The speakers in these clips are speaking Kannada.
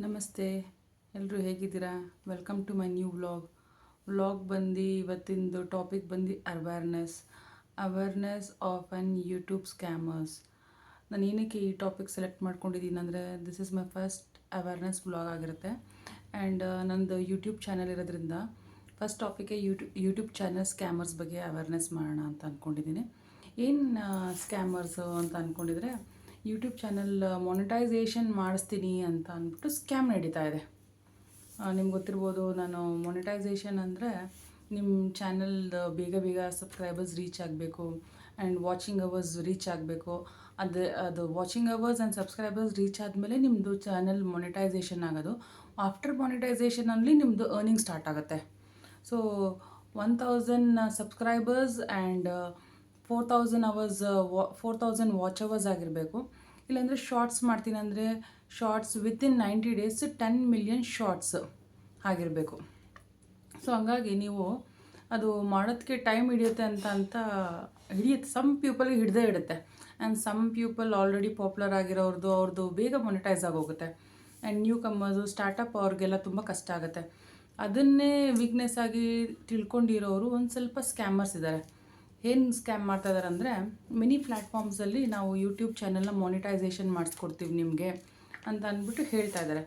ನಮಸ್ತೆ, ಎಲ್ಲರೂ ಹೇಗಿದ್ದೀರಾ? Welcome to my new vlog ಬಂದು ಇವತ್ತಿಂದು ಟಾಪಿಕ್ ಬಂದು awareness of an YouTube scammers. ನಾನು ಏನಕ್ಕೆ ಈ ಟಾಪಿಕ್ ಸೆಲೆಕ್ಟ್ ಮಾಡ್ಕೊಂಡಿದ್ದೀನಿ ಅಂದರೆ this is my first awareness vlog ಆಗಿರುತ್ತೆ. ಆ್ಯಂಡ್ ನಂದು ಯೂಟ್ಯೂಬ್ ಚಾನಲ್ ಇರೋದ್ರಿಂದ ಫಸ್ಟ್ ಟಾಪಿಕ್ಕೆ ಯೂಟ್ಯೂಬ್ ಚಾನಲ್ ಸ್ಕ್ಯಾಮರ್ಸ್ ಬಗ್ಗೆ ಅವೇರ್ನೆಸ್ ಮಾಡೋಣ ಅಂತ ಅಂದ್ಕೊಂಡಿದ್ದೀನಿ. ಏನು ಸ್ಕ್ಯಾಮರ್ಸು ಅಂತ ಅಂದ್ಕೊಂಡಿದ್ರೆ, ಯೂಟ್ಯೂಬ್ ಚಾನಲ್ ಮೊನಿಟೈಸೇಷನ್ ಮಾಡಿಸ್ತೀನಿ ಅಂತ ಅಂದ್ಬಿಟ್ಟು ಸ್ಕ್ಯಾಮ್ ನಡೀತಾ ಇದೆ. ನಿಮ್ಗೆ ಗೊತ್ತಿರ್ಬೋದು, ನಾನು ಮೊನಿಟೈಸೇಷನ್ ಅಂದರೆ ನಿಮ್ಮ ಚಾನಲ್ದು ಬೇಗ ಸಬ್ಸ್ಕ್ರೈಬರ್ಸ್ ರೀಚ್ ಆಗಬೇಕು ಆ್ಯಂಡ್ ವಾಚಿಂಗ್ ಅವರ್ಸ್ ರೀಚ್ ಆಗಬೇಕು. ಅದು watching hours and subscribers reach ಆದಮೇಲೆ ನಿಮ್ಮದು ಚಾನಲ್ ಮೊನಿಟೈಸೇಷನ್ ಆಗೋದು. ಆಫ್ಟರ್ ಮೊನಿಟೈಸೇಷನಲ್ಲಿ ನಿಮ್ಮದು ಅರ್ನಿಂಗ್ ಸ್ಟಾರ್ಟ್ ಆಗುತ್ತೆ. So 1000 subscribers and 4000 watch hours ಆಗಿರಬೇಕು. ಇಲ್ಲಾಂದರೆ ಶಾರ್ಟ್ಸ್ ಮಾಡ್ತೀನಿ ಅಂದರೆ shorts within 90 days 10 million shorts ಆಗಿರಬೇಕು. ಸೊ ಹಂಗಾಗಿ ನೀವು ಅದು ಮಾಡೋದಕ್ಕೆ ಟೈಮ್ ಹಿಡಿಯುತ್ತೆ ಅಂತ ಹಿಡಿಯುತ್ತೆ. ಸಮ್ ಪೀಪಲ್ಗೆ ಹಿಡ್ದೇ ಇಡುತ್ತೆ and some people already popular ಅವ್ರದ್ದು ಬೇಗ ಮೊನಿಟೈಸ್ ಆಗೋಗುತ್ತೆ. ಆ್ಯಂಡ್ ನ್ಯೂ ಕಮ್ಮರ್ಸು ಸ್ಟಾರ್ಟಪ್ ಅವ್ರಿಗೆಲ್ಲ ತುಂಬ ಕಷ್ಟ ಆಗುತ್ತೆ. ಅದನ್ನೇ ವೀಕ್ನೆಸ್ ಆಗಿ ತಿಳ್ಕೊಂಡಿರೋರು ಒಂದು ಸ್ವಲ್ಪ ಸ್ಕ್ಯಾಮರ್ಸ್ ಇದ್ದಾರೆ. ಏನು ಸ್ಕ್ಯಾಮ್ ಮಾಡ್ತಾ ಇದ್ದಾರೆ ಅಂದರೆ, ಮಿನಿ ಪ್ಲ್ಯಾಟ್ಫಾರ್ಮ್ಸಲ್ಲಿ ನಾವು ಯೂಟ್ಯೂಬ್ ಚಾನಲ್ನ ಮೊನಿಟೈಸೇಷನ್ ಮಾಡಿಸ್ಕೊಡ್ತೀವಿ ನಿಮಗೆ ಅಂತ ಅಂದ್ಬಿಟ್ಟು ಹೇಳ್ತಾ ಇದ್ದಾರೆ.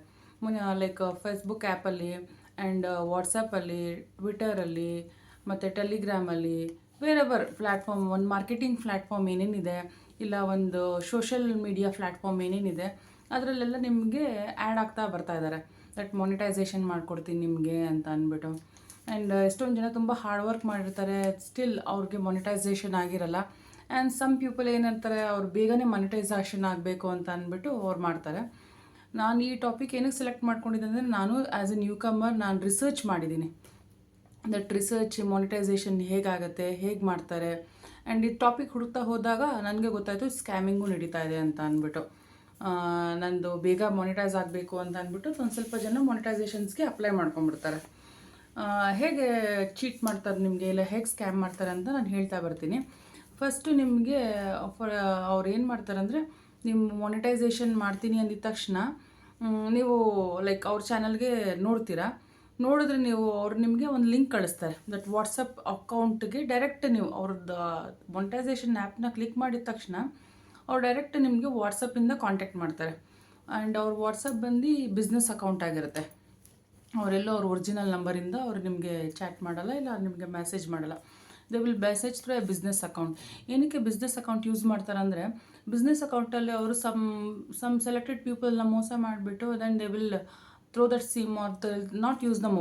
ಲೈಕ್ ಫೇಸ್ಬುಕ್ ಆ್ಯಪಲ್ಲಿ ಆ್ಯಂಡ್ ವಾಟ್ಸಪ್ಪಲ್ಲಿ, ಟ್ವಿಟರಲ್ಲಿ ಮತ್ತು ಟೆಲಿಗ್ರಾಮಲ್ಲಿ, ಬೇರೆಬರ್ ಪ್ಲ್ಯಾಟ್ಫಾರ್ಮ್, ಒಂದು ಮಾರ್ಕೆಟಿಂಗ್ ಪ್ಲ್ಯಾಟ್ಫಾರ್ಮ್ ಏನೇನಿದೆ, ಇಲ್ಲ ಒಂದು ಸೋಷಲ್ ಮೀಡಿಯಾ ಪ್ಲ್ಯಾಟ್ಫಾರ್ಮ್ ಏನೇನಿದೆ ಅದರಲ್ಲೆಲ್ಲ ನಿಮಗೆ ಆ್ಯಡ್ ಆಗ್ತಾ ಬರ್ತಾ ಇದ್ದಾರೆ. ದಟ್ ಮೊನಿಟೈಸೇಷನ್ ಮಾಡಿಕೊಡ್ತೀನಿ ನಿಮಗೆ ಅಂತ ಅಂದ್ಬಿಟ್ಟು. ಆ್ಯಂಡ್ ಎಷ್ಟೊಂದು ಜನ ತುಂಬ ಹಾರ್ಡ್ ವರ್ಕ್ ಮಾಡಿರ್ತಾರೆ, ಸ್ಟಿಲ್ ಅವ್ರಿಗೆ ಮೊನಿಟೈಸೇಷನ್ ಆಗಿರಲ್ಲ. ಆ್ಯಂಡ್ ಸಮ್ ಪೀಪಲ್ ಏನಂತಾರೆ, ಅವ್ರು ಬೇಗನೆ ಮೊನಿಟೈಸೇಷನ್ ಆಗಬೇಕು ಅಂತ ಅಂದ್ಬಿಟ್ಟು ಅವ್ರು ಮಾಡ್ತಾರೆ. ನಾನು ಈ ಟಾಪಿಕ್ ಏನಕ್ಕೆ ಸೆಲೆಕ್ಟ್ ಮಾಡ್ಕೊಂಡಿದ್ದೆ ಅಂದರೆ, ನಾನು ಆ್ಯಸ್ ಎ ನ್ಯೂ ಕಮ್ಮರ್ ನಾನು ರಿಸರ್ಚ್ ಮಾಡಿದ್ದೀನಿ. ದಟ್ ರಿಸರ್ಚ್ ಮೊನಿಟೈಸೇಷನ್ ಹೇಗಾಗುತ್ತೆ, ಹೇಗೆ ಮಾಡ್ತಾರೆ. ಆ್ಯಂಡ್ ಈ ಟಾಪಿಕ್ ಹುಡುಕ್ತಾ ಹೋದಾಗ ನನಗೆ ಗೊತ್ತಾಯಿತು ಸ್ಕ್ಯಾಮಿಂಗು ನಡೀತಾ ಇದೆ ಅಂತ ಅಂದ್ಬಿಟ್ಟು. ನಂದು ಬೇಗ ಮೊನಿಟೈಸ್ ಆಗಬೇಕು ಅಂತ ಅಂದ್ಬಿಟ್ಟು ಒಂದು ಸ್ವಲ್ಪ ಜನ ಮೊನಿಟೈಸೇಷನ್ಸ್ಗೆ ಅಪ್ಲೈ ಮಾಡ್ಕೊಂಡ್ಬಿಡ್ತಾರೆ. ಹೇಗೆ ಚೀಟ್ ಮಾಡ್ತಾರೆ ನಿಮಗೆ, ಇಲ್ಲ ಹೇಗೆ ಸ್ಕ್ಯಾಮ್ ಮಾಡ್ತಾರೆ ಅಂತ ನಾನು ಹೇಳ್ತಾ ಬರ್ತೀನಿ. ಫಸ್ಟು ನಿಮಗೆ ಅವ್ರು ಏನು ಮಾಡ್ತಾರೆ ಅಂದರೆ, ನಿಮ್ಮ ಮೊನಿಟೈಸೇಷನ್ ಮಾಡ್ತೀನಿ ಅಂದಿದ ತಕ್ಷಣ ನೀವು ಲೈಕ್ ಅವ್ರ ಚಾನಲ್ಗೆ ನೋಡಿದ್ರೆ ನೀವು ಅವ್ರು ನಿಮಗೆ ಒಂದು ಲಿಂಕ್ ಕಳಿಸ್ತಾರೆ. ದಟ್ ವಾಟ್ಸಪ್ ಅಕೌಂಟ್ಗೆ ಡೈರೆಕ್ಟ್ ನೀವು ಅವ್ರದ್ದು ಮೊನಿಟೈಸೇಷನ್ ಆ್ಯಪ್ನ ಕ್ಲಿಕ್ ಮಾಡಿದ ತಕ್ಷಣ ಅವ್ರು ಡೈರೆಕ್ಟ್ ನಿಮಗೆ ವಾಟ್ಸಪ್ಪಿಂದ ಕಾಂಟ್ಯಾಕ್ಟ್ ಮಾಡ್ತಾರೆ. ಆ್ಯಂಡ್ ಅವ್ರ ವಾಟ್ಸಪ್ ಬಂದು ಬಿಸ್ನೆಸ್ ಅಕೌಂಟ್ ಆಗಿರುತ್ತೆ. ಅವರೆಲ್ಲೋ ಅವ್ರ ಒರಿಜಿನಲ್ ನಂಬರಿಂದ ಅವ್ರು ನಿಮಗೆ ಚಾಟ್ ಮಾಡಲ್ಲ, ಇಲ್ಲ ನಿಮಗೆ ಮೆಸೇಜ್ ಮಾಡಲ್ಲ. They will message through A business account. ಏನಕ್ಕೆ ಬಿಸ್ನೆಸ್ ಅಕೌಂಟ್ ಯೂಸ್ ಮಾಡ್ತಾರೆ ಅಂದರೆ, ಬಿಸ್ನೆಸ್ ಅಕೌಂಟಲ್ಲಿ ಅವರು ಸಮ್ ಸೆಲೆಕ್ಟೆಡ್ ಪೀಪಲ್ನ ಮೋಸ ಮಾಡಿಬಿಟ್ಟು then they will throw that SIM or not use the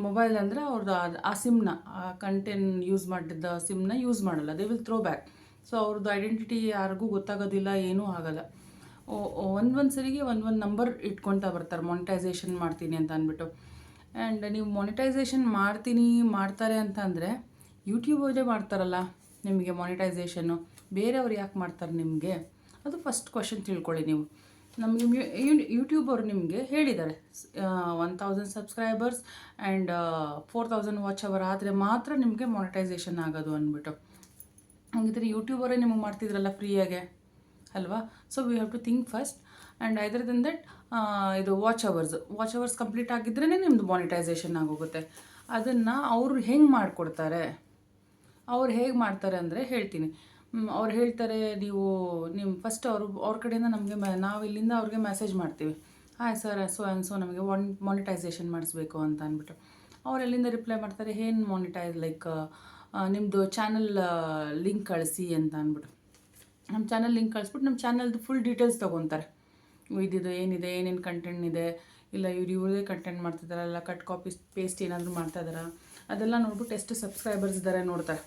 mobile ಅಂದರೆ ಅವ್ರದ್ದು ಆ ಸಿಮ್ನ, ಆ ಕಂಟೆಂಟ್ ಯೂಸ್ ಮಾಡಿದ್ದ ಸಿಮ್ನ ಯೂಸ್ ಮಾಡಲ್ಲ. They will throw back. So ಅವ್ರದ್ದು ಐಡೆಂಟಿಟಿ ಯಾರಿಗೂ ಗೊತ್ತಾಗೋದಿಲ್ಲ, ಏನೂ ಆಗಲ್ಲ. ಒಂದು ಸರಿಗೆ ಒಂದು ನಂಬರ್ ಇಟ್ಕೊಳ್ತಾ ಬರ್ತಾರೆ ಮೊನಿಟೈಸೇಷನ್ ಮಾಡ್ತೀನಿ ಅಂತ ಅಂದ್ಬಿಟ್ಟು. ಆ್ಯಂಡ್ ನೀವು ಮೊನಿಟೈಸೇಷನ್ ಮಾಡ್ತಾರೆ ಅಂತ ಅಂದರೆ, ಯೂಟ್ಯೂಬರೇ ಮಾಡ್ತಾರಲ್ಲ ನಿಮಗೆ ಮೊನಿಟೈಸೇಷನ್ನು, ಬೇರೆಯವ್ರು ಯಾಕೆ ಮಾಡ್ತಾರೆ ನಿಮಗೆ? ಅದು ಫಸ್ಟ್ ಕ್ವಶನ್ ತಿಳ್ಕೊಳ್ಳಿ ನೀವು. ನಮಗೆ ಯೂಟ್ಯೂಬರು ನಿಮಗೆ ಹೇಳಿದ್ದಾರೆ 1000 ಸಬ್ಸ್ಕ್ರೈಬರ್ಸ್ ಆ್ಯಂಡ್ 4000 ವಾಚ್ ಅವರ್ ಆದರೆ ಮಾತ್ರ ನಿಮಗೆ ಮೊನಿಟೈಸೇಷನ್ ಆಗೋದು ಅಂದ್ಬಿಟ್ಟು. ಹಂಗಿದ್ರೆ ಯೂಟ್ಯೂಬರೇ ನಿಮಗೆ ಮಾಡ್ತಿದ್ರಲ್ಲ ಫ್ರೀಯಾಗೆ ಅಲ್ವಾ? So we have to think first. And either then that ಇದು ವಾಚ್ ಅವರ್ಸ್ ಕಂಪ್ಲೀಟ್ ಆಗಿದ್ರೇ ನಿಮ್ಮದು ಮಾನಿಟೈಸೇಷನ್ ಆಗೋಗುತ್ತೆ. ಅದನ್ನು ಅವರು ಹೆಂಗೆ ಮಾಡಿಕೊಡ್ತಾರೆ, ಅವ್ರು ಹೇಗೆ ಮಾಡ್ತಾರೆ ಅಂದರೆ ಹೇಳ್ತೀನಿ. ಅವ್ರು ಹೇಳ್ತಾರೆ, ನೀವು ಫಸ್ಟ್ ಅವ್ರ ಕಡೆಯಿಂದ ನಮಗೆ ನಾವು ಇಲ್ಲಿಂದ ಅವ್ರಿಗೆ ಮೆಸೇಜ್ ಮಾಡ್ತೀವಿ, ಹಾಯ್ ಸರ್ ಸೊ ನಮಗೆ ಮಾನಿಟೈಸೇಷನ್ ಮಾಡಿಸ್ಬೇಕು ಅಂತ ಅಂದ್ಬಿಟ್ಟು. ಅವ್ರು ಎಲ್ಲಿಂದ ರಿಪ್ಲೈ ಮಾಡ್ತಾರೆ, ಏನು ಮಾನಿಟೈಸ್ ಲೈಕ್ ನಿಮ್ಮದು ಚಾನಲ್ ಲಿಂಕ್ ಕಳಿಸಿ ಅಂತ ಅಂದ್ಬಿಟ್ಟು. ನಮ್ಮ ಚಾನಲ್ ಲಿಂಕ್ ಕಳಿಸ್ಬಿಟ್ಟು ನಮ್ಮ ಚಾನಲ್ದು ಫುಲ್ ಡೀಟೇಲ್ಸ್ ತೊಗೊತಾರೆ. ಇದಿದು ಏನಿದೆ, ಏನೇನು ಕಂಟೆಂಟ್ ಇದೆ, ಇಲ್ಲ ಇವ್ರದೇ ಕಂಟೆಂಟ್ ಮಾಡ್ತಿದ್ದಾರಲ್ಲ, ಕಟ್ ಕಾಪಿ ಪೇಸ್ಟ್ ಏನಾದರೂ ಮಾಡ್ತಾಯಿದ್ದಾರಾ, ಅದೆಲ್ಲ ನೋಡ್ಬಿಟ್ಟು ಎಷ್ಟು ಸಬ್ಸ್ಕ್ರೈಬರ್ಸ್ ಇದ್ದಾರೆ ನೋಡ್ತಾರೆ.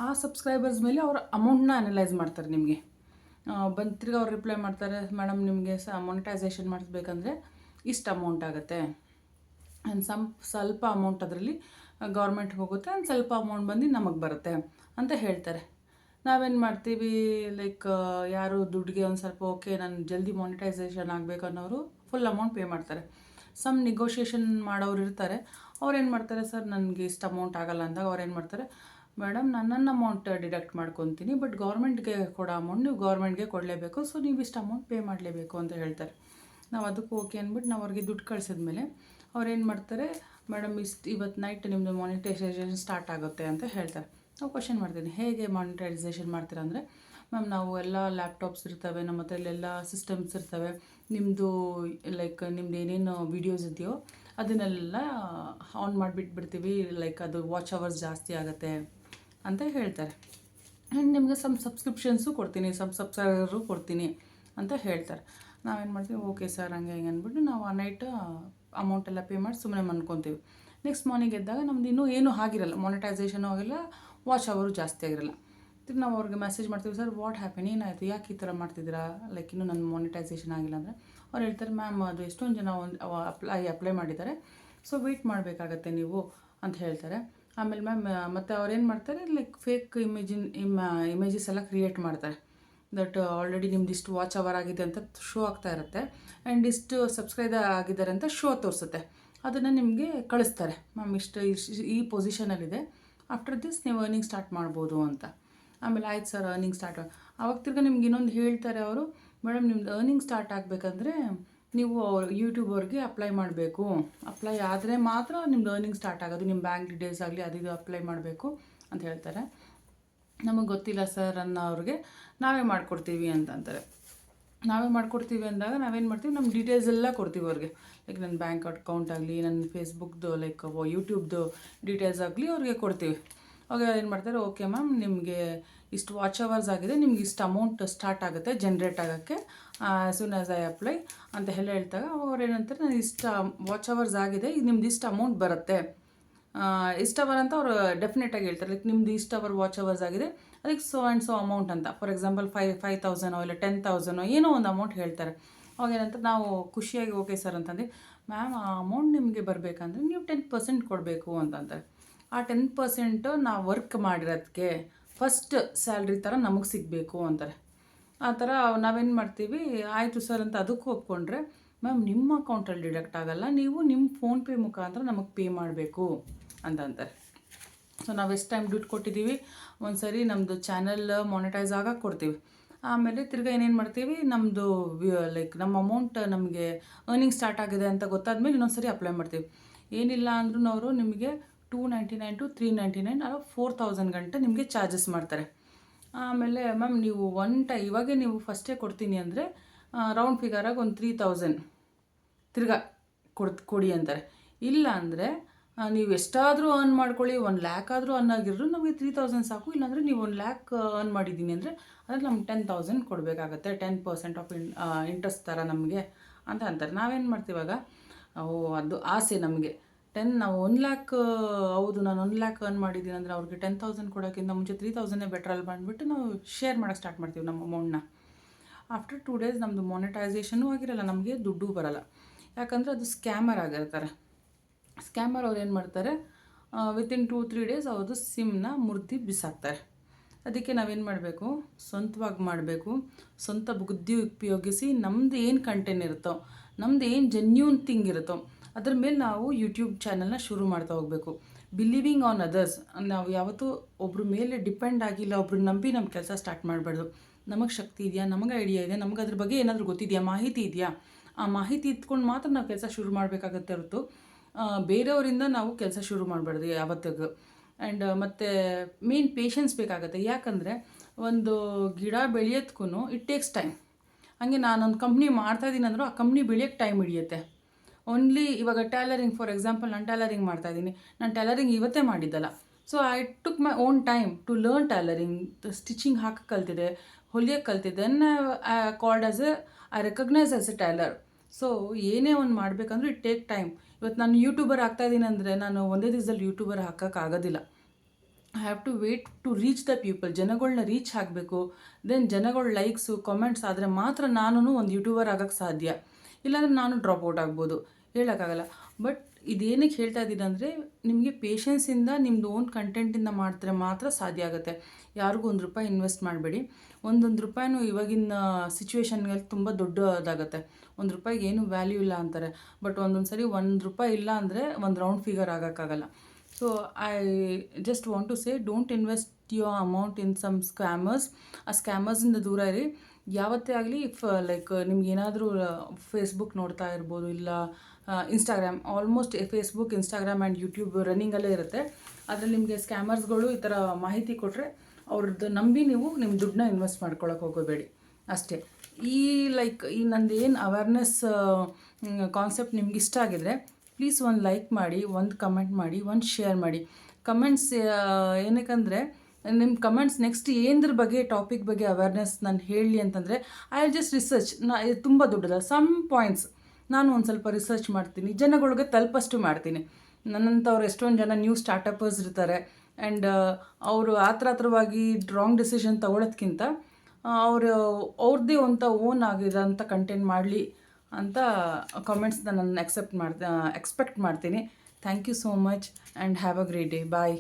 ಆ ಸಬ್ಸ್ಕ್ರೈಬರ್ಸ್ ಮೇಲೆ ಅವ್ರು ಅಮೌಂಟ್ನ ಅನಲೈಸ್ ಮಾಡ್ತಾರೆ. ನಿಮಗೆ ತಿರ್ಗಿ ಅವ್ರು ರಿಪ್ಲೈ ಮಾಡ್ತಾರೆ, ಮೇಡಮ್ ನಿಮಗೆ ಮೊನಿಟೈಸೇಷನ್ ಮಾಡಿಸ್ಬೇಕಂದ್ರೆ ಇಷ್ಟು ಅಮೌಂಟ್ ಆಗುತ್ತೆ, ಆ್ಯಂಡ್ ಸ್ವಲ್ಪ ಅಮೌಂಟ್ ಅದರಲ್ಲಿ ಗೌರ್ಮೆಂಟ್ಗೆ ಹೋಗುತ್ತೆ, ಆ್ಯಂಡ್ ಸ್ವಲ್ಪ ಅಮೌಂಟ್ ಬಂದು ನಮಗೆ ಬರುತ್ತೆ ಅಂತ ಹೇಳ್ತಾರೆ. ನಾವೇನು ಮಾಡ್ತೀವಿ, ಲೈಕ್ ಯಾರು ದುಡ್ಡಿಗೆ ಒಂದು ಸ್ವಲ್ಪ ಓಕೆ ನಾನು ಜಲ್ದಿ ಮಾನಿಟೈಸೇಷನ್ ಆಗಬೇಕು ಅನ್ನೋರು ಫುಲ್ ಅಮೌಂಟ್ ಪೇ ಮಾಡ್ತಾರೆ. ಸಮ್ ನೆಗೋಷಿಯೇಷನ್ ಮಾಡೋರು ಇರ್ತಾರೆ, ಅವ್ರೇನು ಮಾಡ್ತಾರೆ, ಸರ್ ನನಗೆ ಇಷ್ಟು ಅಮೌಂಟ್ ಆಗಲ್ಲ ಅಂದಾಗ ಅವ್ರೇನು ಮಾಡ್ತಾರೆ, ಮೇಡಮ್ ನನ್ನ ಅಮೌಂಟ್ ಡಿಡಕ್ಟ್ ಮಾಡ್ಕೊತೀನಿ, ಬಟ್ ಗೌರ್ಮೆಂಟ್ಗೆ ಕೊಡೋ ಅಮೌಂಟ್ ನೀವು ಗೌರ್ಮೆಂಟ್ಗೆ ಕೊಡಲೇಬೇಕು, ಸೊ ನೀವು ಇಷ್ಟು ಅಮೌಂಟ್ ಪೇ ಮಾಡಲೇಬೇಕು ಅಂತ ಹೇಳ್ತಾರೆ. ನಾವು ಅದಕ್ಕೆ ಓಕೆ ಅಂದ್ಬಿಟ್ಟು ನಾವು ಅವ್ರಿಗೆ ದುಡ್ಡು ಕಳಿಸಿದ್ಮೇಲೆ ಅವ್ರು ಏನು ಮಾಡ್ತಾರೆ, ಮೇಡಮ್ ಇವತ್ತು ನೈಟ್ ನಿಮ್ಮದು ಮಾನಿಟೈಸೇಷನ್ ಸ್ಟಾರ್ಟ್ ಆಗುತ್ತೆ ಅಂತ ಹೇಳ್ತಾರೆ. ನಾವು ಕ್ವಶನ್ ಮಾಡ್ತೀನಿ, ಹೇಗೆ ಮಾನಿಟೈಸೇಷನ್ ಮಾಡ್ತೀರಾ ಅಂದರೆ, ಮ್ಯಾಮ್ ನಾವು ಎಲ್ಲ ಲ್ಯಾಪ್ಟಾಪ್ಸ್ ಇರ್ತವೆ, ನಮ್ಮ ಹತ್ರ ಎಲ್ಲ ಸಿಸ್ಟಮ್ಸ್ ಇರ್ತವೆ, ನಿಮ್ಮದು ಲೈಕ್ ನಿಮ್ದು ಏನೇನು ವೀಡಿಯೋಸ್ ಇದೆಯೋ ಅದನ್ನೆಲ್ಲ ಆನ್ ಮಾಡಿಬಿಟ್ಬಿಡ್ತೀವಿ, ಲೈಕ್ ಅದು ವಾಚ್ ಅವರ್ಸ್ ಜಾಸ್ತಿ ಆಗುತ್ತೆ ಅಂತ ಹೇಳ್ತಾರೆ. ಆ್ಯಂಡ್ ನಿಮಗೆ ಸಬ್ಸ್ಕ್ರಿಪ್ಷನ್ಸು ಕೊಡ್ತೀನಿ, ಸಬ್ಸ್ಕ್ರೈಬರು ಕೊಡ್ತೀನಿ ಅಂತ ಹೇಳ್ತಾರೆ. ನಾವೇನು ಮಾಡ್ತೀವಿ, ಓಕೆ ಸರ್ ಹಂಗೆ ಹಿಂಗೆ ಅಂದ್ಬಿಟ್ಟು ನಾವು ಆ ನೈಟ್ ಅಮೌಂಟೆಲ್ಲ ಪೇ ಮಾಡಿ ಸುಮ್ಮನೆ ಮನ್ಕೊತೀವಿ. ನೆಕ್ಸ್ಟ್ ಮಾರ್ನಿಂಗ್ ಎದ್ದಾಗ ನಮ್ದು ಇನ್ನೂ ಏನೂ ಆಗಿರಲ್ಲ, ಮಾನಿಟೈಸೇಷನ್ ಆಗಿಲ್ಲ, ವಾಚ್ ಅವರು ಜಾಸ್ತಿ ಆಗಿರಲ್ಲ. ತಿರ್ಗಿ ನಾವು ಅವ್ರಿಗೆ ಮೆಸೇಜ್ ಮಾಡ್ತೀವಿ, ಸರ್ ವಾಟ್ ಹ್ಯಾಪನ್, ಏನಾಯಿತು, ಯಾಕೆ ಈ ಥರ ಮಾಡ್ತಿದ್ದೀರಾ, ಲೈಕ್ ಇನ್ನೂ ನನ್ನ ಮಾನಿಟೈಸೇಷನ್ ಆಗಿಲ್ಲ ಅಂದರೆ ಅವ್ರು ಹೇಳ್ತಾರೆ, ಮ್ಯಾಮ್ ಅದು ಎಷ್ಟೊಂದು ಜನ ಅಪ್ಲೈ ಮಾಡಿದ್ದಾರೆ, ಸೊ ವೆಯ್ಟ್ ಮಾಡಬೇಕಾಗತ್ತೆ ನೀವು ಅಂತ ಹೇಳ್ತಾರೆ. ಆಮೇಲೆ ಮ್ಯಾಮ್ ಮತ್ತು ಅವ್ರೇನು ಮಾಡ್ತಾರೆ, ಲೈಕ್ ಫೇಕ್ ಇಮೇಜಸ್ ಎಲ್ಲ ಕ್ರಿಯೇಟ್ ಮಾಡ್ತಾರೆ. ದಟ್ ಆಲ್ರೆಡಿ ನಿಮ್ದು ಇಷ್ಟು ವಾಚ್ ಅವರ್ ಆಗಿದೆ ಅಂತ ಶೋ ಆಗ್ತಾ ಇರುತ್ತೆ, ಆ್ಯಂಡ್ ಇಷ್ಟು ಸಬ್ಸ್ಕ್ರೈಬ್ ಆಗಿದ್ದಾರೆ ಅಂತ ಶೋ ತೋರಿಸುತ್ತೆ. ಅದನ್ನು ನಿಮಗೆ ಕಳಿಸ್ತಾರೆ, ಮ್ಯಾಮ್ ಈ ಪೊಸಿಷನಲ್ಲಿದೆ, ಆಫ್ಟರ್ ದಿಸ್ ನೀವು ಅರ್ನಿಂಗ್ ಸ್ಟಾರ್ಟ್ ಮಾಡ್ಬೋದು ಅಂತ. ಆಮೇಲೆ ಆಯ್ತು ಸರ್ ಅರ್ನಿಂಗ್ ಸ್ಟಾರ್ಟ್ ಆವಾಗ ತಿರ್ಗಿ ನಿಮ್ಗೆ ಇನ್ನೊಂದು ಹೇಳ್ತಾರೆ ಅವರು, ಮೇಡಮ್ ನಿಮ್ದು ಅರ್ನಿಂಗ್ ಸ್ಟಾರ್ಟ್ ಆಗಬೇಕಂದ್ರೆ ನೀವು ಯೂಟ್ಯೂಬ್ ಅವ್ರಿಗೆ ಅಪ್ಲೈ ಮಾಡಬೇಕು, ಅಪ್ಲೈ ಆದರೆ ಮಾತ್ರ ನಿಮ್ದು ಅರ್ನಿಂಗ್ ಸ್ಟಾರ್ಟ್ ಆಗೋದು, ನಿಮ್ಮ ಬ್ಯಾಂಕ್ ಡೀಟೇಲ್ಸ್ ಆಗಲಿ ಅದು ಅಪ್ಲೈ ಮಾಡಬೇಕು ಅಂತ ಹೇಳ್ತಾರೆ. ನಮಗೆ ಗೊತ್ತಿಲ್ಲ ಸರ್ ಅನ್ನೋರಿಗೆ ನಾವೇ ಮಾಡಿಕೊಡ್ತೀವಿ ಅಂತಾರೆ. ನಾವೇ ಮಾಡಿಕೊಡ್ತೀವಿ ಅಂದಾಗ ನಾವೇನು ಮಾಡ್ತೀವಿ, ನಮ್ಮ ಡೀಟೇಲ್ಸ್ ಎಲ್ಲ ಕೊಡ್ತೀವಿ ಅವ್ರಿಗೆ, ಲೈಕ್ ನನ್ನ ಬ್ಯಾಂಕ್ ಅಕೌಂಟ್ ಆಗಲಿ, ನನ್ನ ಫೇಸ್ಬುಕ್ದು ಲೈಕ್ ಯೂಟ್ಯೂಬ್ದು ಡೀಟೇಲ್ಸ್ ಆಗಲಿ ಅವ್ರಿಗೆ ಕೊಡ್ತೀವಿ. ಅವಾಗ ಏನು ಮಾಡ್ತಾರೆ, ಓಕೆ ಮ್ಯಾಮ್ ನಿಮಗೆ ಇಷ್ಟು ವಾಚ್ ಅವರ್ಸ್ ಆಗಿದೆ, ನಿಮ್ಗೆ ಇಷ್ಟು ಅಮೌಂಟ್ ಸ್ಟಾರ್ಟ್ ಆಗುತ್ತೆ ಜನ್ರೇಟ್ ಆಗೋಕ್ಕೆ ಸೂನ್ ಆ್ಯಸ್ ಐ ಅಪ್ಲೈ ಅಂತ ಹೇಳ್ತಾಗ ಅವ್ರು ಏನಂತಾರೆ, ನಾನು ಇಷ್ಟು ವಾಚ್ ಅವರ್ಸ್ ಆಗಿದೆ, ಇದು ನಿಮ್ದು ಇಷ್ಟು ಅಮೌಂಟ್ ಬರುತ್ತೆ, ಇಷ್ಟು ಅವರ್ ಅಂತ ಅವರು ಡೆಫಿನೆಟಾಗಿ ಹೇಳ್ತಾರೆ. ಲೈಕ್ ನಿಮ್ದು ಇಷ್ಟು ಅವರ್ ವಾಚ್ ಅವರ್ಸ್ ಆಗಿದೆ, ಅದಕ್ಕೆ ಸೊ ಆ್ಯಂಡ್ ಸೊ ಅಮೌಂಟ್ ಅಂತ, ಫಾರ್ ಎಕ್ಸಾಂಪಲ್ 5,000 ಇಲ್ಲ 10,000 ಏನೋ ಒಂದು ಅಮೌಂಟ್ ಹೇಳ್ತಾರೆ. ಅವಾಗ ಏನಂತ ನಾವು ಖುಷಿಯಾಗಿ ಓಕೆ ಸರ್ ಅಂತಂದು, ಮ್ಯಾಮ್ ಆ ಅಮೌಂಟ್ ನಿಮಗೆ ಬರಬೇಕಂದ್ರೆ ನೀವು 10% ಕೊಡಬೇಕು ಅಂತಂತಾರೆ. ಆ 10% ನಾವು ವರ್ಕ್ ಮಾಡಿರೋದಕ್ಕೆ ಫಸ್ಟ್ ಸ್ಯಾಲ್ರಿ ಥರ ನಮಗೆ ಸಿಗಬೇಕು ಅಂತಾರೆ. ಆ ಥರ ನಾವೇನು ಮಾಡ್ತೀವಿ, ಆಯಿತು ಸರ್ ಅಂತ ಅದಕ್ಕೂ ಒಪ್ಕೊಂಡ್ರೆ, ಮ್ಯಾಮ್ ನಿಮ್ಮ ಅಕೌಂಟಲ್ಲಿ ಡಿಡಕ್ಟ್ ಆಗೋಲ್ಲ, ನೀವು ನಿಮ್ಮ ಫೋನ್ಪೇ ಮುಖಾಂತರ ನಮಗೆ ಪೇ ಮಾಡಬೇಕು ಅಂತಂತಾರೆ. ಸೊ ನಾವು ಎಷ್ಟು ಟೈಮ್ ದುಡ್ಡು ಕೊಟ್ಟಿದ್ದೀವಿ, ಒಂದು ಸರಿ ನಮ್ಮದು ಚಾನಲ್ ಮಾನಿಟೈಸ್ ಆಗಕ್ಕೆ ಕೊಡ್ತೀವಿ, ಆಮೇಲೆ ತಿರ್ಗಿ ಏನೇನು ಮಾಡ್ತೀವಿ, ನಮ್ಮದು ಲೈಕ್ ನಮ್ಮ ಅಮೌಂಟ್ ನಮಗೆ ಅರ್ನಿಂಗ್ ಸ್ಟಾರ್ಟ್ ಆಗಿದೆ ಅಂತ ಗೊತ್ತಾದ್ಮೇಲೆ ಇನ್ನೊಂದು ಸರಿ ಅಪ್ಲೈ ಮಾಡ್ತೀವಿ. ಏನಿಲ್ಲ ಅಂದ್ರೂ ಅವರು ನಿಮಗೆ 299 to 399 ಅಲ್ಲ 4,000 ಗಂಟ ನಿಮಗೆ ಚಾರ್ಜಸ್ ಮಾಡ್ತಾರೆ. ಆಮೇಲೆ ಮ್ಯಾಮ್ ನೀವು ಇವಾಗೆ ನೀವು ಫಸ್ಟೇ ಕೊಡ್ತೀನಿ ಅಂದರೆ ರೌಂಡ್ ಫಿಗರಾಗಿ ಒಂದು 3,000 ತಿರ್ಗಾ ಕೊಡಿ ಅಂತಾರೆ. ಇಲ್ಲ ಅಂದರೆ ನೀವು ಎಷ್ಟಾದರೂ ಅರ್ನ್ ಮಾಡ್ಕೊಳ್ಳಿ, 1,00,000 ಆದರೂ ಅರ್ನ್ ಆಗಿದ್ರು ನಮಗೆ 3,000 ಸಾಕು, ಇಲ್ಲಾಂದರೆ ನೀವು 1,00,000 ಅರ್ನ್ ಮಾಡಿದ್ದೀನಿ ಅಂದರೆ ಅದ್ರಲ್ಲಿ ನಮ್ಗೆ 10,000 ಕೊಡಬೇಕಾಗತ್ತೆ, 10% ಆಫ್ ಇಂಟ್ರೆಸ್ಟ್ ಥರ ನಮಗೆ ಅಂತ ಅಂತಾರೆ. ನಾವೇನು ಮಾಡ್ತೀವಾಗ, ಅದು ಆಸೆ ನಮಗೆ ನಾವು 1,00,000 ಹೌದು ನಾನು 1,00,000 ಅರ್ನ್ ಮಾಡಿದ್ದೀನಿ ಅಂದರೆ ಅವ್ರಿಗೆ 10,000 ಕೊಡೋಕ್ಕಿಂತ ಮುಂಚೆ 3,000 ಬೆಟ್ರಲ್ಲಿ ಬಂದುಬಿಟ್ಟು ನಾವು ಶೇರ್ ಮಾಡೋಕ್ಕೆ ಸ್ಟಾರ್ಟ್ ಮಾಡ್ತೀವಿ ನಮ್ಮ ಅಮೌಂಟ್ನ. ಆಫ್ಟರ್ 2 days ನಮ್ಮದು ಮಾನಿಟೈಸೇಷನೂ ಆಗಿರಲ್ಲ, ನಮಗೆ ದುಡ್ಡು ಬರೋಲ್ಲ, ಯಾಕಂದರೆ ಅದು ಸ್ಕ್ಯಾಮರ್ ಆಗಿರ್ತಾರೆ. ಸ್ಕ್ಯಾಮರ್ ಅವ್ರು ಏನು ಮಾಡ್ತಾರೆ, ವಿತಿನ್ 2-3 days ಅವ್ರದ್ದು ಸಿಮ್ನ ಮುರಿದು ಬಿಸಾಕ್ತಾರೆ. ಅದಕ್ಕೆ ನಾವೇನು ಮಾಡಬೇಕು, ಸ್ವಂತವಾಗಿ ಮಾಡಬೇಕು, ಸ್ವಂತ ಬುದ್ಧಿ ಉಪಯೋಗಿಸಿ ನಮ್ಮದು ಏನು ಕಂಟೆಂಟ್ ಇರುತ್ತೋ, ನಮ್ಮದು ಏನು ಜೆನ್ಯೂನ್ ಥಿಂಗ್ ಇರುತ್ತೋ ಅದ್ರ ಮೇಲೆ ನಾವು ಯೂಟ್ಯೂಬ್ ಚಾನಲ್ನ ಶುರು ಮಾಡ್ತಾ ಹೋಗಬೇಕು. ಬಿಲೀವಿಂಗ್ ಆನ್ ಅದರ್ಸ್, ನಾವು ಯಾವತ್ತೂ ಒಬ್ರ ಮೇಲೆ ಡಿಪೆಂಡ್ ಆಗಿಲ್ಲ, ಒಬ್ರನ್ನ ನಂಬಿ ನಮ್ಮ ಕೆಲಸ ಸ್ಟಾರ್ಟ್ ಮಾಡಬಾರ್ದು. ನಮಗೆ ಶಕ್ತಿ ಇದೆಯಾ, ನಮಗೆ ಐಡಿಯಾ ಇದೆ, ನಮಗೆ ಅದ್ರ ಬಗ್ಗೆ ಏನಾದರೂ ಗೊತ್ತಿದೆಯಾ, ಮಾಹಿತಿ ಇದೆಯಾ, ಆ ಮಾಹಿತಿ ಇಟ್ಕೊಂಡು ಮಾತ್ರ ನಾವು ಕೆಲಸ ಶುರು ಮಾಡಬೇಕಾಗತ್ತೆ ಹೊರತು ಬೇರೆಯವರಿಂದ ನಾವು ಕೆಲಸ ಶುರು ಮಾಡಬಾರ್ದು ಯಾವತ್ತಿಗೂ. ಆ್ಯಂಡ್ ಮತ್ತು ಮೇನ್ ಪೇಷನ್ಸ್ ಬೇಕಾಗುತ್ತೆ, ಯಾಕಂದರೆ ಒಂದು ಗಿಡ ಬೆಳೆಯೋದಕ್ಕೂ ಇಟ್ ಟೇಕ್ಸ್ ಟೈಮ್. ಹಾಗೆ ನಾನೊಂದು ಕಂಪ್ನಿ ಮಾಡ್ತಾಯಿದ್ದೀನಿ ಅಂದರೂ ಆ ಕಂಪ್ನಿ ಬೆಳೆಯೋಕ್ಕೆ ಟೈಮ್ ಹಿಡಿಯುತ್ತೆ. ಓನ್ಲಿ ಇವಾಗ ಟೈಲರಿಂಗ್ ಫಾರ್ ಎಕ್ಸಾಂಪಲ್, ನಾನು ಟೈಲರಿಂಗ್ ಮಾಡ್ತಾಯಿದ್ದೀನಿ, ನಾನು ಟೈಲರಿಂಗ್ ಇವತ್ತೇ ಮಾಡಿದ್ದಲ್ಲ. So I took my own time to learn tailoring, stitching ಹಾಕಕ್ಕೆ ಕಲ್ತಿದೆ, ಹೊಲಿಯೋಕ್ಕೆ ಕಲ್ತಿದ್ದೆ, then I called I recognise as a tailor. So ಏನೇ ಒಂದು ಮಾಡಬೇಕಂದ್ರೂ ಇಟ್ ಟೇಕ್ ಟೈಮ್. ಇವತ್ತು ನಾನು ಯೂಟ್ಯೂಬರ್ ಆಗ್ತಾಯಿದ್ದೀನಿ ಅಂದರೆ ನಾನು ಒಂದೇ ದಿವಸದಲ್ಲಿ ಯೂಟ್ಯೂಬರ್ ಹಾಕೋಕ್ಕಾಗೋದಿಲ್ಲ. I have to wait to reach the people, ಜನಗಳನ್ನ ರೀಚ್ ಆಗಬೇಕು. ದೆನ್ ಜನಗಳ ಲೈಕ್ಸು ಕಮೆಂಟ್ಸ್ ಆದರೆ ಮಾತ್ರ ನಾನು ಒಂದು ಯೂಟ್ಯೂಬರ್ ಆಗೋಕ್ಕೆ ಸಾಧ್ಯ, ಇಲ್ಲಾಂದರೆ ನಾನು ಡ್ರಾಪ್ ಔಟ್ ಆಗ್ಬೋದು, ಹೇಳೋಕ್ಕಾಗಲ್ಲ. ಬಟ್ ಇದೇನಕ್ಕೆ ಹೇಳ್ತಾ ಇದ್ದೀನಿ ಅಂದರೆ, ನಿಮಗೆ ಪೇಷನ್ಸಿಂದ ನಿಮ್ಮದು ಓನ್ ಕಂಟೆಂಟಿಂದ ಮಾಡಿದ್ರೆ ಮಾತ್ರ ಸಾಧ್ಯ ಆಗುತ್ತೆ. ಯಾರಿಗೂ ₹1 ಇನ್ವೆಸ್ಟ್ ಮಾಡಬೇಡಿ. ಒಂದೊಂದು ರೂಪಾಯಿನೂ ಇವಾಗಿನ ಸಿಚುವೇಶನ್ಗೆ ತುಂಬ ದೊಡ್ಡದಾಗುತ್ತೆ. ₹1 ಏನೂ ವ್ಯಾಲ್ಯೂ ಇಲ್ಲ ಅಂತಾರೆ, ಬಟ್ ಒಂದೊಂದು ಸರಿ ₹1 ಇಲ್ಲ ಅಂದರೆ ಒಂದು ರೌಂಡ್ ಫಿಗರ್ ಆಗೋಕ್ಕಾಗಲ್ಲ. So I just want to say, don't invest your amount in some scammers. ಆ ಸ್ಕ್ಯಾಮರ್ಸಿಂದ ದೂರ ಇರಿ. ಯಾವತ್ತೇ ಆಗಲಿ ಲೈಕ್ ನಿಮ್ಗೆ ಏನಾದರೂ ಫೇಸ್ಬುಕ್ ನೋಡ್ತಾ ಇರ್ಬೋದು, ಇಲ್ಲ Instagram, almost Facebook, Instagram and YouTube ರನ್ನಿಂಗಲ್ಲೇ ಇರುತ್ತೆ. ಅದರಲ್ಲಿ ನಿಮಗೆ ಸ್ಕ್ಯಾಮರ್ಸ್ಗಳು ಈ ಥರ ಮಾಹಿತಿ ಕೊಟ್ಟರೆ ಅವ್ರದ್ದು ನಂಬಿ ನೀವು ನಿಮ್ಮ ದುಡ್ಡನ್ನ ಇನ್ವೆಸ್ಟ್ ಮಾಡ್ಕೊಳಕ್ಕೆ ಹೋಗೋಬೇಡಿ ಅಷ್ಟೇ. ಈ ನಂದು ಏನು ಅವೇರ್ನೆಸ್ ಕಾನ್ಸೆಪ್ಟ್ ನಿಮ್ಗೆ ಇಷ್ಟ ಆಗಿದ್ರೆ ಪ್ಲೀಸ್ ಒಂದು ಲೈಕ್ ಮಾಡಿ, ಒಂದು ಕಮೆಂಟ್ ಮಾಡಿ, ಒಂದು ಶೇರ್ ಮಾಡಿ. ಕಮೆಂಟ್ಸ್ ಏನಕ್ಕಂದರೆ ನಿಮ್ಮ ಕಮೆಂಟ್ಸ್ ನೆಕ್ಸ್ಟ್ ಏನದ್ರ ಬಗ್ಗೆ ಟಾಪಿಕ್ ಬಗ್ಗೆ ಅವೇರ್ನೆಸ್ ನಾನು ಹೇಳಲಿ ಅಂತಂದರೆ ಐ ವಿಲ್ ಜಸ್ಟ್ ರಿಸರ್ಚ್. ಇದು ತುಂಬ ದೊಡ್ಡದ ಸಮ್ ಪಾಯಿಂಟ್ಸ್ ನಾನು ಒಂದು ಸ್ವಲ್ಪ ರಿಸರ್ಚ್ ಮಾಡ್ತೀನಿ, ಜನಗಳಿಗೆ ತಲುಪಷ್ಟು ಮಾಡ್ತೀನಿ. ನನ್ನಂಥವ್ರು ಎಷ್ಟೊಂದು ಜನ ನ್ಯೂ ಸ್ಟಾರ್ಟಪ್ಪರ್ಸ್ ಇರ್ತಾರೆ ಆ್ಯಂಡ್ ಅವರು ಆತ್ರವಾಗಿ ರಾಂಗ್ ಡಿಸಿಷನ್ ತೊಗೊಳೋದ್ಕಿಂತ ಅವ್ರದ್ದೇ ಅಂತ ಓನ್ ಆಗಿರೋಂಥ ಕಂಟೆಂಟ್ ಮಾಡಲಿ ಅಂತ ಕಾಮೆಂಟ್ಸ್ನ ನಾನು ಎಕ್ಸ್ಪೆಕ್ಟ್ ಮಾಡ್ತೀನಿ. Thank you so much and have a great day. Bye.